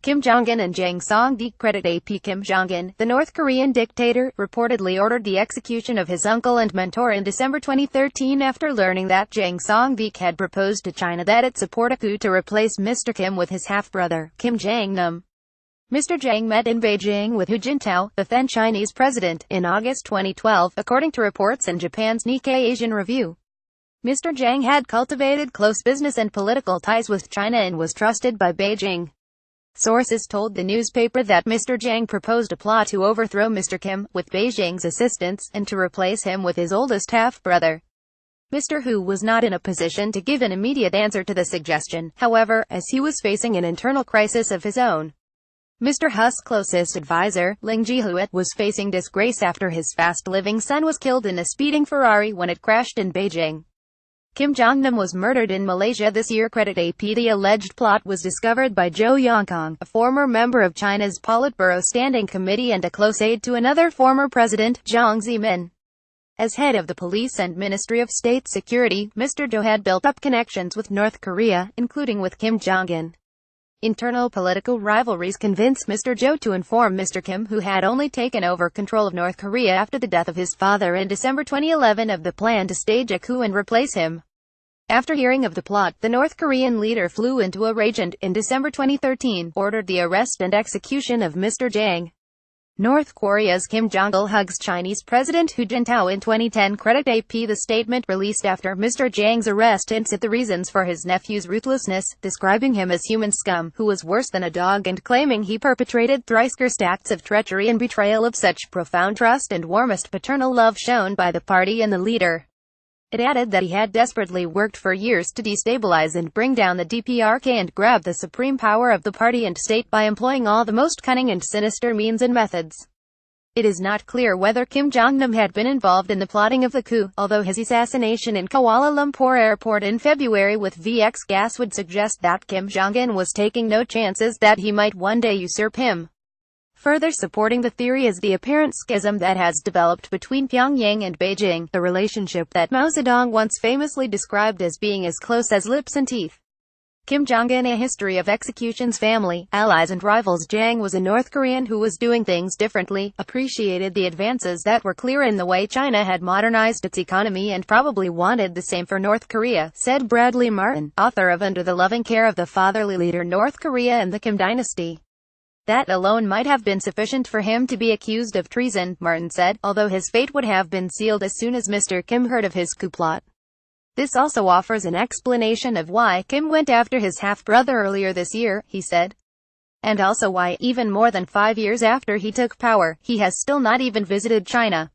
Kim Jong-un and Jang Song-di credit AP. Kim Jong-un, the North Korean dictator, reportedly ordered the execution of his uncle and mentor in December 2013 after learning that Jang Song-di had proposed to China that it support a coup to replace Mr. Kim with his half-brother, Kim Jong-nam. Mr. Jang met in Beijing with Hu Jintao, the then Chinese president, in August 2012, according to reports in Japan's Nikkei Asian Review. Mr. Jang had cultivated close business and political ties with China and was trusted by Beijing. Sources told the newspaper that Mr. Jang proposed a plot to overthrow Mr. Kim, with Beijing's assistance, and to replace him with his oldest half-brother. Mr. Hu was not in a position to give an immediate answer to the suggestion, however, as he was facing an internal crisis of his own. Mr. Hu's closest advisor, Ling Ji-huat, was facing disgrace after his fast-living son was killed in a speeding Ferrari when it crashed in Beijing. Kim Jong-nam was murdered in Malaysia this year. Credit AP. The alleged plot was discovered by Zhou Yongkang, a former member of China's Politburo Standing Committee and a close aide to another former president, Jiang Zemin. As head of the police and Ministry of State Security, Mr. Zhou had built up connections with North Korea, including with Kim Jong-un. Internal political rivalries convinced Mr. Zhou to inform Mr. Kim, who had only taken over control of North Korea after the death of his father in December 2011, of the plan to stage a coup and replace him. After hearing of the plot, the North Korean leader flew into a rage and, in December 2013, ordered the arrest and execution of Mr. Jang. North Korea's Kim Jong-il hugs Chinese President Hu Jintao in 2010. Credit AP. The statement released after Mr. Jang's arrest hints at the reasons for his nephew's ruthlessness, describing him as human scum, who was worse than a dog, and claiming he perpetrated thrice-cursed acts of treachery and betrayal of such profound trust and warmest paternal love shown by the party and the leader. It added that he had desperately worked for years to destabilize and bring down the DPRK and grab the supreme power of the party and state by employing all the most cunning and sinister means and methods. It is not clear whether Kim Jong-nam had been involved in the plotting of the coup, although his assassination in Kuala Lumpur airport in February with VX gas would suggest that Kim Jong-un was taking no chances that he might one day usurp him. Further supporting the theory is the apparent schism that has developed between Pyongyang and Beijing, a relationship that Mao Zedong once famously described as being as close as lips and teeth. Kim Jong-un, a history of executions, family, allies and rivals. Jang was a North Korean who was doing things differently, appreciated the advances that were clear in the way China had modernized its economy, and probably wanted the same for North Korea, said Bradley Martin, author of Under the Loving Care of the Fatherly Leader, North Korea and the Kim Dynasty. That alone might have been sufficient for him to be accused of treason, Martin said, although his fate would have been sealed as soon as Mr. Kim heard of his coup plot. This also offers an explanation of why Kim went after his half-brother earlier this year, he said. And also why, even more than 5 years after he took power, he has still not even visited China.